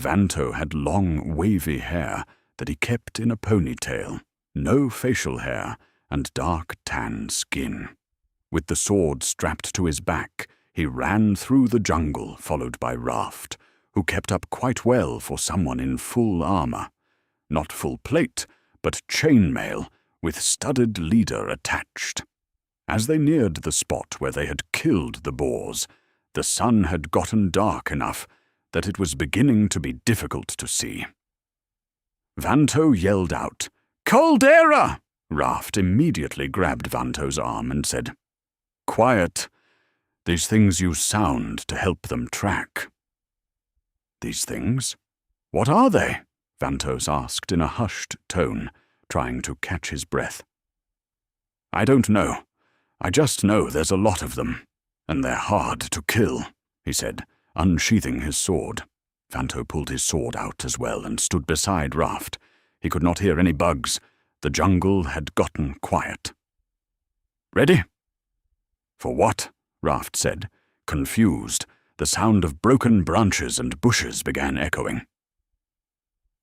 Vanto had long, wavy hair that he kept in a ponytail, no facial hair, and dark tan skin. With the sword strapped to his back, he ran through the jungle, followed by Raft, who kept up quite well for someone in full armor. Not full plate, but chainmail, with studded leader attached. As they neared the spot where they had killed the boars, the sun had gotten dark enough that it was beginning to be difficult to see. Vanto yelled out, "Caldera!" Raft immediately grabbed Vanto's arm and said, "Quiet. These things use sound to help them track." "These things? What are they?" Vantos asked in a hushed tone, trying to catch his breath. "I don't know. I just know there's a lot of them, and they're hard to kill," he said, unsheathing his sword. Vanto pulled his sword out as well and stood beside Raft. He could not hear any bugs. The jungle had gotten quiet. "Ready?" "For what?" Raft said, confused. The sound of broken branches and bushes began echoing.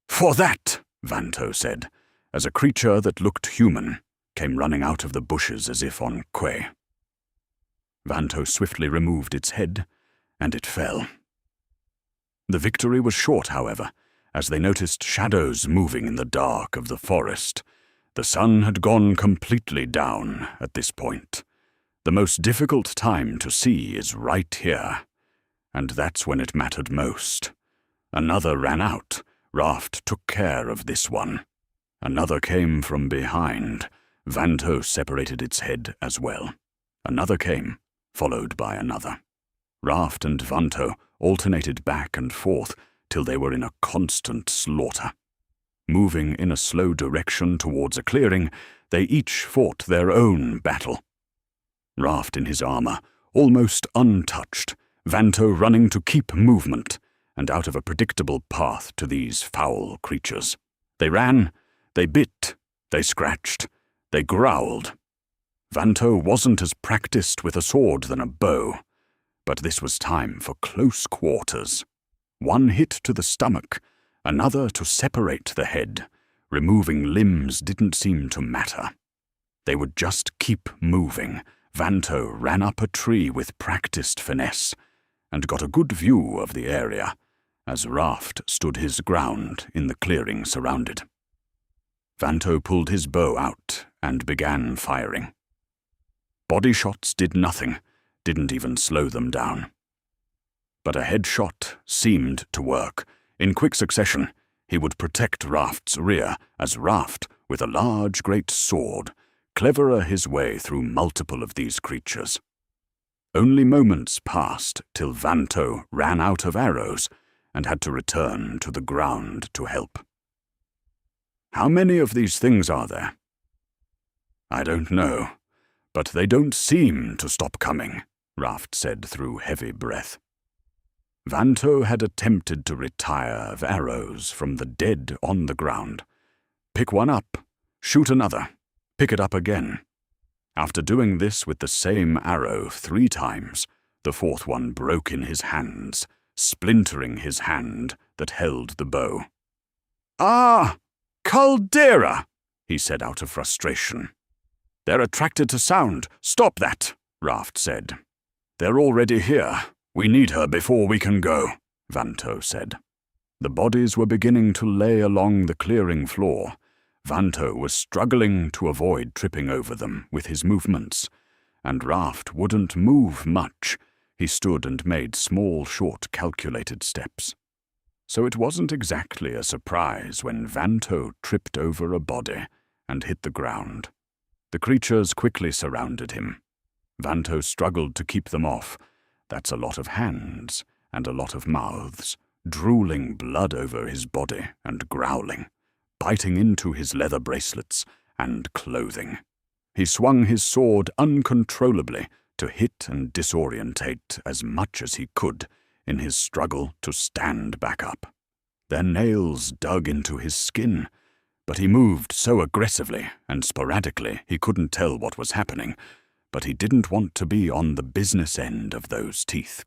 "For that," Vanto said, as a creature that looked human came running out of the bushes as if on quay. Vanto swiftly removed its head, and it fell. The victory was short, however, as they noticed shadows moving in the dark of the forest. The sun had gone completely down at this point. The most difficult time to see is right here, and that's when it mattered most. Another ran out. Raft took care of this one. Another came from behind. Vanto separated its head as well. Another came, followed by another. Raft and Vanto alternated back and forth till they were in a constant slaughter. Moving in a slow direction towards a clearing, they each fought their own battle. Raft in his armor, almost untouched, Vanto running to keep movement and out of a predictable path to these foul creatures. They ran, they bit, they scratched, they growled. Vanto wasn't as practiced with a sword than a bow, but this was time for close quarters. One hit to the stomach, another to separate the head. Removing limbs didn't seem to matter. They would just keep moving. Vanto ran up a tree with practiced finesse and got a good view of the area as Raft stood his ground in the clearing surrounded. Vanto pulled his bow out and began firing. Body shots did nothing, didn't even slow them down. But a headshot seemed to work. In quick succession, he would protect Raft's rear as Raft, with a large great sword, cleverer his way through multiple of these creatures. Only moments passed till Vanto ran out of arrows and had to return to the ground to help. "How many of these things are there?" "I don't know, but they don't seem to stop coming," Raft said through heavy breath. Vanto had attempted to retire of arrows from the dead on the ground. Pick one up, shoot another, pick it up again. After doing this with the same arrow 3 times, the 4th one broke in his hands, splintering his hand that held the bow. "Ah, Caldera!" he said out of frustration. "They're attracted to sound. Stop that," Raft said. "They're already here. We need her before we can go," Vanto said. The bodies were beginning to lay along the clearing floor. Vanto was struggling to avoid tripping over them with his movements, and Raft wouldn't move much. He stood and made small, short, calculated steps. So it wasn't exactly a surprise when Vanto tripped over a body and hit the ground. The creatures quickly surrounded him. Vanto struggled to keep them off. That's a lot of hands and a lot of mouths, drooling blood over his body and growling, biting into his leather bracelets and clothing. He swung his sword uncontrollably to hit and disorientate as much as he could in his struggle to stand back up. Their nails dug into his skin, but he moved so aggressively and sporadically he couldn't tell what was happening, but he didn't want to be on the business end of those teeth.